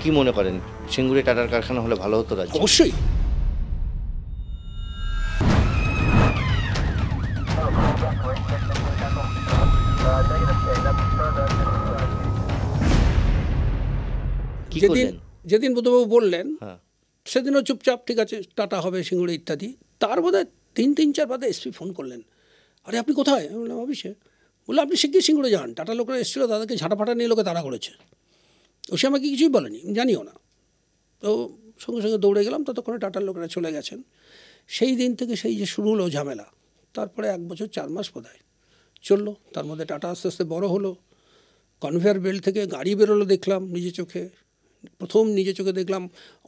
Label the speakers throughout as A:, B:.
A: কি মনে করেন সিঙ্গুরে টাটার কারখানা হলে ভালো হতো রাজ্যে?
B: অবশ্যই।
A: কি
B: যেদিন
A: করলেন?
B: যেদিন বুদ্ধবাবু বললেন
A: হ্যাঁ,
B: সেদিনও চুপচাপ ঠিক আছে টাটা হবে সিঙ্গুরে ইত্যাদি। তার বোধহয় 3-4 বাদে এসপি ফোন করলেন, আরে আপনি কোথায়? আমি বললাম অফিসে। বললো আপনি শিগগির সিঙ্গুরে যান, টাটা লোকেরা এসেছিলো, তাদেরকে ঝাঁটাফাটা নিয়ে লোকে তাড়া করেছে। ও সে আমাকে কিছুই বলেনি, আমি জানিও না। তো সঙ্গে সঙ্গে দৌড়ে গেলাম, ততক্ষণে টাটার লোকেরা চলে গেছেন। সেই দিন থেকে সেই যে শুরু হলো ঝামেলা, তারপরে 1 বছর 4 মাস বোধহয় চললো। তার মধ্যে টাটা আস্তে আস্তে বড় হলো, কনভেয়ার বেল্ট থেকে গাড়ি বেরোলো দেখলাম নিজে চোখে। প্রথম নিজে চোখে দেখলাম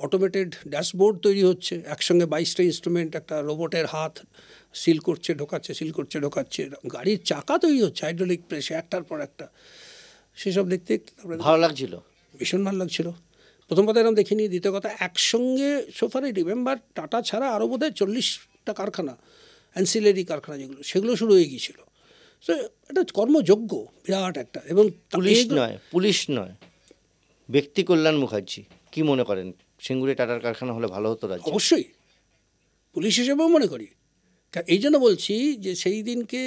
B: অটোমেটেড ড্যাশবোর্ড তৈরি হচ্ছে, একসঙ্গে 22টা ইনস্ট্রুমেন্ট, একটা রোবটের হাত সিল করছে ঢোকাচ্ছে, সিল করছে ঢোকাচ্ছে, গাড়ির চাকা তৈরি হচ্ছে হাইড্রোলিক প্রেসে একটার পর একটা। সেসব দেখতে তারপরে
A: ভালো লাগছিল।
B: ভীষণ ভালো লাগছিল। প্রথম কথা এরকম দেখিনি, দ্বিতীয় কথা একসঙ্গে সোফারে রিমেম্বার টাটা ছাড়া আরও বোধহয় 40টা কারখানা, অ্যান্সিলারি কারখানা যেগুলো, সেগুলো শুরু হয়ে গিয়েছিল। সো এটা কর্মযোগ্য বিরাট একটা। এবং
A: পুলিশ নয় ব্যক্তি কল্যাণ মুখার্জি কি মনে করেন সিঙ্গুরে টাটার কারখানা হলে ভালো হতো রাজ্যে?
B: অবশ্যই পুলিশ হিসেবেও মনে করি। এই জন্য বলছি যে সেই দিনকে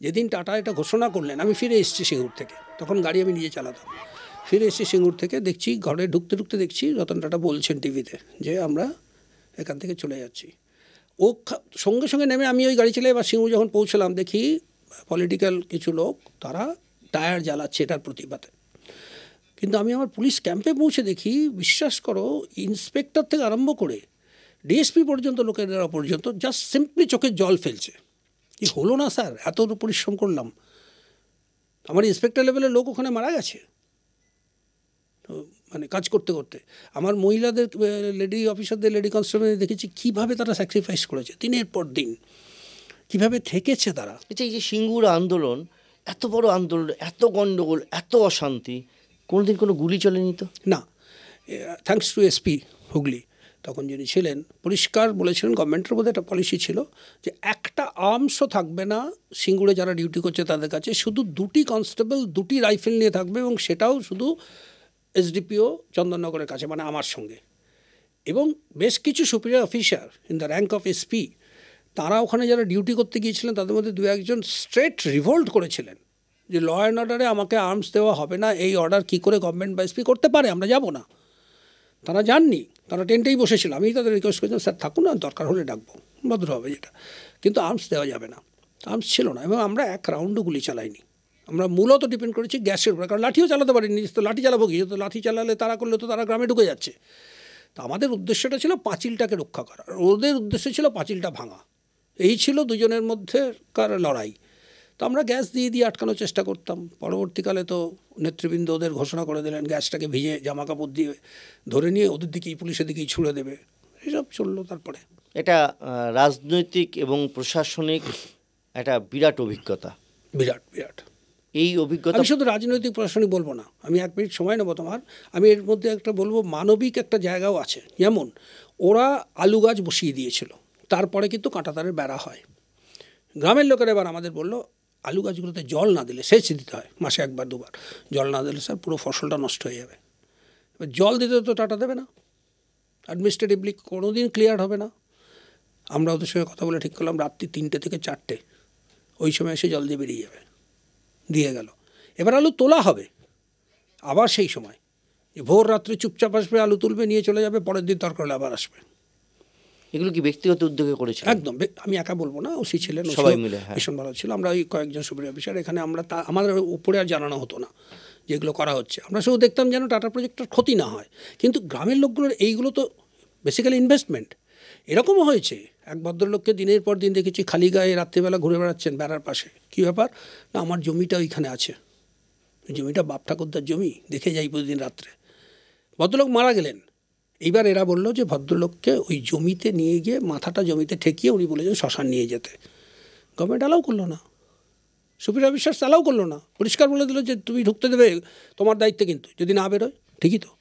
B: যেদিন টাটা এটা ঘোষণা করলেন, আমি ফিরে এসেছি সিঙ্গুর থেকে, তখন গাড়ি আমি নিজে চালাতাম। ফিরে এসেছি সিঙ্গুর থেকে, দেখছি ঘরে ঢুকতে ঢুকতে দেখছি রতন টাটা বলছেন টিভিতে যে আমরা এখান থেকে চলে যাচ্ছি। ও সঙ্গে সঙ্গে নেমে আমি ওই গাড়ি চালিয়ে এবার সিঙ্গুর যখন পৌঁছলাম, দেখি পলিটিক্যাল কিছু লোক তারা টায়ার জ্বালাচ্ছে এটার প্রতিবাদে। কিন্তু আমি আমার পুলিশ ক্যাম্পে পৌঁছে দেখি, বিশ্বাস করো, ইন্সপেক্টর থেকে আরম্ভ করে ডিএসপি পর্যন্ত, লোকেরা পর্যন্ত জাস্ট সিম্পলি চোখের জল ফেলছে। কি হলো না স্যার, এত পরিশ্রম করলাম, আমার ইন্সপেক্টর লেভেলের লোক ওখানে মারা গেছে। তো মানে কাজ করতে করতে আমার মহিলাদের, লেডি অফিসারদের, লেডি কনস্টেবলদের দেখেছি কীভাবে তারা স্যাক্রিফাইস করেছে দিনের পর দিন, কীভাবে থেকেছে তারা।
A: আচ্ছা, এই যে সিঙ্গুর আন্দোলন, এত বড় আন্দোলন, এত গণ্ডগোল, এত অশান্তি, কোনোদিন কোনো গুলি চলেনি তো?
B: না, থ্যাঙ্কস টু এসপি হুগলি তখন যিনি ছিলেন, পরিষ্কার বলেছিলেন, গভর্নমেন্টের মধ্যে একটা পলিসি ছিল যে একটা আর্মসও থাকবে না সিঙ্গুরে যারা ডিউটি করছে তাদের কাছে, শুধু 2টি কনস্টেবল 2টি রাইফেল নিয়ে থাকবে, এবং সেটাও শুধু এসডিপিও চন্দননগরের কাছে, মানে আমার সঙ্গে। এবং বেশ কিছু superior officer in the rank of SP, তারা ওখানে যারা ডিউটি করতে গিয়েছিলেন তাদের মধ্যে 2-1জন স্ট্রেট রিভোল্ট করেছিলেন যে ল অ্যান্ড অর্ডারে আমাকে আর্মস দেওয়া হবে না, এই অর্ডার কী করে গভর্নমেন্ট বা এসপি করতে পারে, আমরা যাব না। তারা যাননি, তারা টেন্টেই বসেছিল। আমি তাদের রিকোয়েস্ট করেছিলাম, স্যার থাকুন না, দরকার হলে ডাকবো, ভদ্র হবে যেটা, কিন্তু আর্মস দেওয়া যাবে না। আর্মস ছিল না, এবং আমরা 1 রাউন্ডও গুলি চালাইনি। আমরা মূলত ডিপেন্ড করেছি গ্যাসের উপর, কারণ লাঠিও চালাতে পারিনি, তো লাঠি চালাবো কি, তো লাঠি চালালে তারা করলে তো তারা গ্রামে ঢুকে যাচ্ছে। তো আমাদের উদ্দেশ্যটা ছিল পাঁচিলটাকে রক্ষা করা, ওদের উদ্দেশ্য ছিল পাঁচিলটা ভাঙা। এই ছিল দুজনের মধ্যেকার লড়াই। তো আমরা গ্যাস দিয়ে দিয়ে আটকানোর চেষ্টা করতাম। পরবর্তীকালে তো নেতৃবৃন্দ ওদের ঘোষণা করে দিলেন গ্যাসটাকে ভিজে জামা কাপড় দিয়ে ধরে নিয়ে ওদের দিকেই, পুলিশের দিকেই ছুড়ে দেবে। এসব চললো। তারপরে
A: এটা রাজনৈতিক এবং প্রশাসনিক একটা বিরাট অভিজ্ঞতা।
B: বিরাট বিরাট
A: এই অভিজ্ঞতা
B: আমি শুধু রাজনৈতিক প্রশাসনিক বলবো না, আমি 1 মিনিট সময় নেবো তোমার। আমি এর মধ্যে একটা বলবো, মানবিক একটা জায়গাও আছে। যেমন ওরা আলু গাছ বসিয়ে দিয়েছিল, তারপরে কিন্তু কাঁটাতারের বেড়া হয়। গ্রামের লোকেরা এবার আমাদের বললো আলু গাছগুলোতে জল না দিলে, সেচ দিতে হয় মাসে 1-2 বার, জল না দিলে স্যার পুরো ফসলটা নষ্ট হয়ে যাবে। এবার জল দিতে তো টাটা দেবে না, অ্যাডমিনিস্ট্রেটিভলি কোনো দিন ক্লিয়ার হবে না। আমরা ওদের সঙ্গে কথা বলে ঠিক করলাম রাত্রি 3টে থেকে 4টে ওই সময় এসে জল দিয়ে বেরিয়ে যাবে। দিয়ে গেল। এবার আলু তোলা হবে আবার সেই সময়, যে ভোর রাত্রে চুপচাপ আসবে, আলু তুলবে, নিয়ে চলে যাবে, পরের দিন দরকার হলে আবার আসবে।
A: এগুলো কি ব্যক্তিগত উদ্যোগে করেছে?
B: একদম, আমি একা বলবো না, ওসি ছিলেন,
A: সবাই মিলে।
B: ভীষণ ভালো ছিল। আমরা ওই কয়েকজন সুপিরিয়র অফিসার, এখানে আমরা আমাদের উপরে আর জানানো হতো না যেগুলো করা হচ্ছে। আমরা শুধু দেখতাম যেন টাটা প্রজেক্টটার ক্ষতি না হয়। কিন্তু গ্রামের লোকগুলোর এইগুলো তো বেসিক্যালি ইনভেস্টমেন্ট। এরকমও হয়েছে, এক ভদ্রলোককে দিনের পর দিন দেখেছি খালি গায়ে রাত্রিবেলা ঘুরে বেড়াচ্ছেন বেড়ার পাশে। কী ব্যাপার না, আমার জমিটা ওইখানে আছে, জমিটা বাপ ঠাকুরদার জমি, দেখে যাই প্রতিদিন রাত্রে। ভদ্রলোক মারা গেলেন, এইবার এরা বললো যে ভদ্রলোককে ওই জমিতে নিয়ে গিয়ে মাথাটা জমিতে ঠেকিয়ে উনি বলেছেন শ্মশান নিয়ে যেতে। গভর্নমেন্ট অ্যালাউ করলো না, সুপিরিয়র অফিসার্স অ্যালাউ করলো না, পরিষ্কার বলে দিল যে তুমি ঢুকতে দেবে, তোমার দায়িত্বে, কিন্তু যদি না বেরোয়। ঠিকই তো,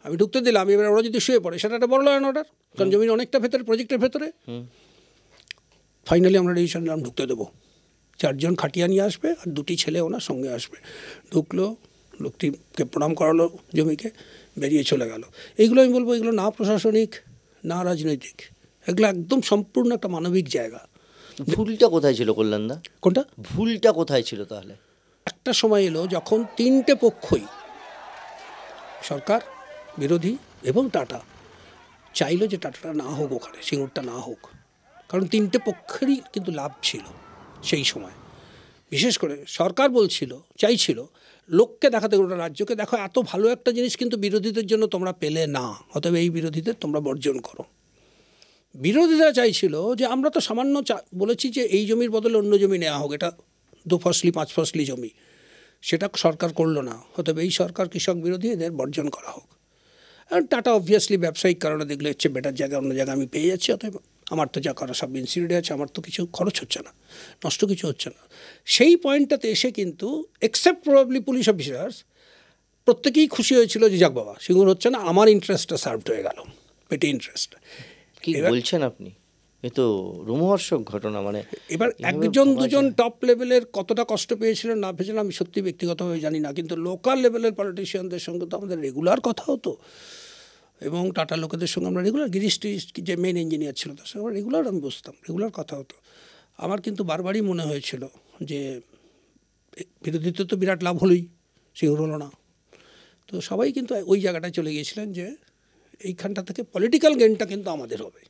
B: আমি ঢুকতে দিলাম, এবার ওরা যদি শুয়ে পড়ে সেটা একটা বড় ল অ্যান্ড অর্ডার, কারণ জমির অনেকটা ভেতরে, প্রজেক্টের ভেতরে। ফাইনালি আমরা ডিসিশন নিলাম ঢুকতে দেবো। 4 জন খাটিয়া নিয়ে আসবে আর 2টি ছেলে ওনার সঙ্গে আসবে। ঢুকলো, লোকটিকে প্রণাম করালো জমিকে, বেরিয়ে চলে গেল। এইগুলো আমি বলবো এগুলো না প্রশাসনিক না রাজনৈতিক, এগুলো একদম সম্পূর্ণ একটা মানবিক জায়গা।
A: ভুলটা কোথায় ছিল কল্যাণদা?
B: কোনটা
A: ভুলটা কোথায় ছিল তাহলে?
B: একটা সময় এলো যখন তিনটে পক্ষই, সরকার, বিরোধী এবং টাটা, চাইলো যে টাটাটা না হোক, ওখানে সিঙ্গুরটা না হোক, কারণ তিনটে পক্ষেরই কিন্তু লাভ ছিল সেই সময়। বিশেষ করে সরকার চাইছিল লোককে দেখাতে, গোটা রাজ্যকে, দেখো এত ভালো একটা জিনিস কিন্তু বিরোধীদের জন্য তোমরা পেলে না, অতএব এই বিরোধীদের তোমরা বর্জন করো। বিরোধীরা চাইছিল যে আমরা তো সামান্য বলেছি যে এই জমির বদলে অন্য জমি নেওয়া হোক, এটা 2 ফসলি 5 ফসলি জমি, সেটা সরকার করলো না, অতএব এই সরকার কৃষক বিরোধী, এদের বর্জন করা হোক। আর টাটা অবভিয়াসলি ব্যবসায়িক কারণে দেখলে হচ্ছে বেটার জায়গা, অন্য জায়গায় আমি পেয়ে যাচ্ছি, অতএব আমার তো যা করা সব ইনসিডিউটে আছে, আমার তো কিছু খরচ হচ্ছে না, নষ্ট কিছু হচ্ছে না। সেই পয়েন্টটাতে এসে কিন্তু এক্সেপ্ট প্রবাবলি পুলিশ অফিসার্স প্রত্যেকেই খুশি হয়েছিল যে যাক বাবা সিঙ্গুর হচ্ছে না, আমার ইন্টারেস্টটা সার্ভড হয়ে গেল, পেটি ইন্টারেস্ট।
A: কি বলছেন আপনি? এ তো রোমহর্ষক ঘটনা। মানে
B: এবার একজন দুজন টপ লেভেলের কতটা কষ্ট পেয়েছিলেন না পেয়েছিলেন আমি সত্যি ব্যক্তিগতভাবে জানি না, কিন্তু লোকাল লেভেলের পলিটিশিয়ানদের সঙ্গে তো আমাদের রেগুলার কথা হতো, এবং টাটা লোকেদের সঙ্গে আমরা রেগুলার, গিরিশ টিরিশ যে মেন ইঞ্জিনিয়ার ছিল তার সঙ্গে আমরা রেগুলার আমি বসতাম, রেগুলার কথা হতো। আমার কিন্তু বারবারই মনে হয়েছিল যে বিরোধীদের তো বিরাট লাভ হলোই, সিঙ্গুর হলো না। তো সবাই কিন্তু ওই জায়গাটায় চলে গিয়েছিলেন যে এইখানটা থেকে পলিটিক্যাল গেইনটা কিন্তু আমাদের হবে।